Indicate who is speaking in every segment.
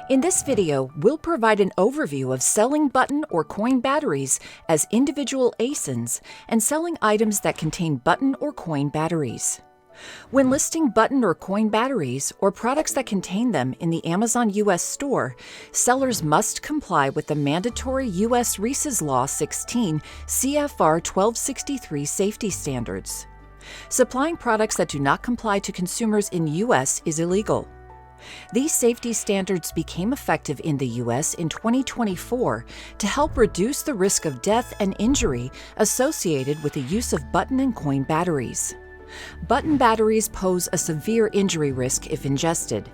Speaker 1: In this video, we'll provide an overview of selling button or coin batteries as individual ASINs and selling items that contain button or coin batteries. When listing button or coin batteries or products that contain them in the Amazon US store, sellers must comply with the mandatory US Reese's Law 16 CFR 1263 safety standards. Supplying products that do not comply to consumers in US is illegal. These safety standards became effective in the U.S. in 2024 to help reduce the risk of death and injury associated with the use of button and coin batteries. Button batteries pose a severe injury risk if ingested.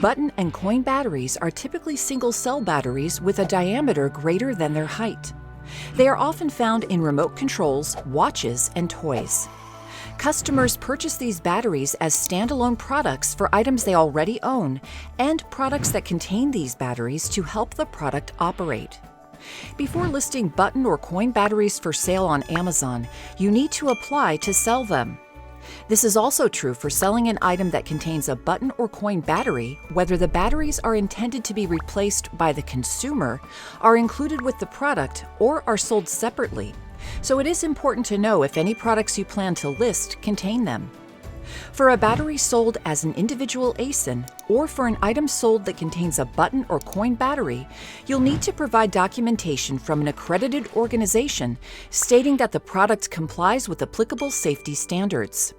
Speaker 1: Button and coin batteries are typically single-cell batteries with a diameter greater than their height. They are often found in remote controls, watches, and toys. Customers purchase these batteries as standalone products for items they already own and products that contain these batteries to help the product operate. Before listing button or coin batteries for sale on Amazon, you need to apply to sell them. This is also true for selling an item that contains a button or coin battery, whether the batteries are intended to be replaced by the consumer, are included with the product, or are sold separately. So it is important to know if any products you plan to list contain them. For a battery sold as an individual ASIN, or for an item sold that contains a button or coin battery, you'll need to provide documentation from an accredited organization stating that the product complies with applicable safety standards.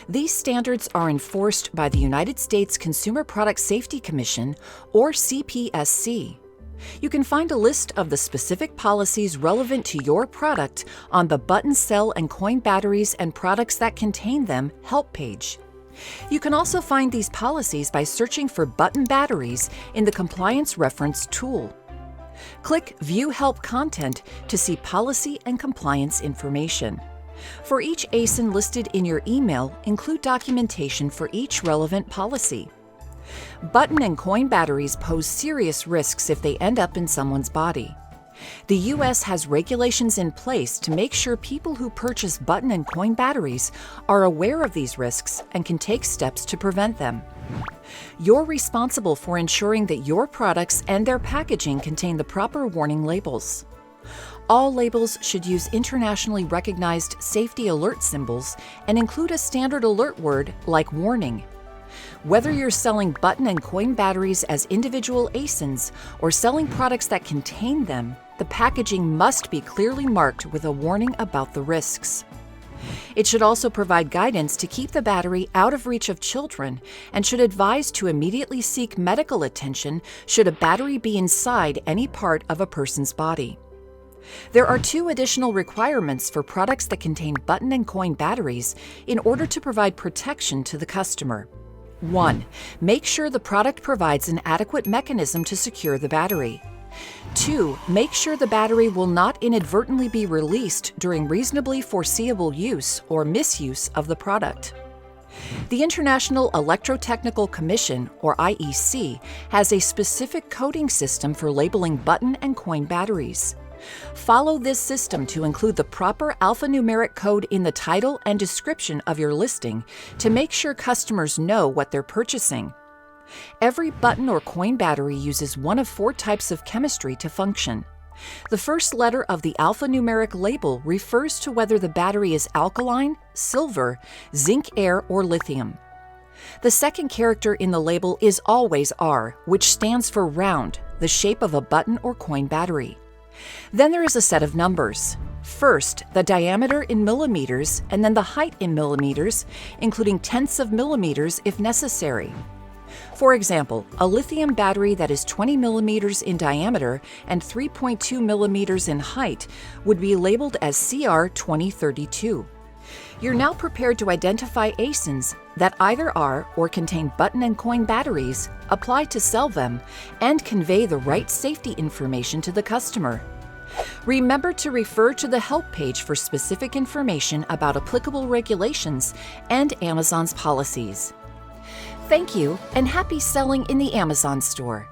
Speaker 1: These standards are enforced by the United States Consumer Product Safety Commission, or CPSC. You can find a list of the specific policies relevant to your product on the Button Cell and Coin Batteries and Products that Contain Them help page. You can also find these policies by searching for button batteries in the Compliance Reference tool. Click View Help Content to see policy and compliance information. For each ASIN listed in your email, include documentation for each relevant policy. Button and coin batteries pose serious risks if they end up in someone's body. The U.S. has regulations in place to make sure people who purchase button and coin batteries are aware of these risks and can take steps to prevent them. You're responsible for ensuring that your products and their packaging contain the proper warning labels. All labels should use internationally recognized safety alert symbols and include a standard alert word like warning. Whether you're selling button and coin batteries as individual ASINs or selling products that contain them, the packaging must be clearly marked with a warning about the risks. It should also provide guidance to keep the battery out of reach of children and should advise to immediately seek medical attention should a battery be inside any part of a person's body. There are two additional requirements for products that contain button and coin batteries in order to provide protection to the customer. 1. Make sure the product provides an adequate mechanism to secure the battery. 2. Make sure the battery will not inadvertently be released during reasonably foreseeable use or misuse of the product. The International Electrotechnical Commission, or IEC, has a specific coding system for labeling button and coin batteries. Follow this system to include the proper alphanumeric code in the title and description of your listing to make sure customers know what they're purchasing. Every button or coin battery uses one of 4 types of chemistry to function. The first letter of the alphanumeric label refers to whether the battery is alkaline, silver, zinc air, or lithium. The second character in the label is always R, which stands for round, the shape of a button or coin battery. Then there is a set of numbers. First, the diameter in millimeters, and then the height in millimeters, including tenths of millimeters if necessary. For example, a lithium battery that is 20 millimeters in diameter and 3.2 millimeters in height would be labeled as CR2032. You're now prepared to identify ASINs that either are or contain button and coin batteries, apply to sell them, and convey the right safety information to the customer. Remember to refer to the help page for specific information about applicable regulations and Amazon's policies. Thank you, and happy selling in the Amazon store.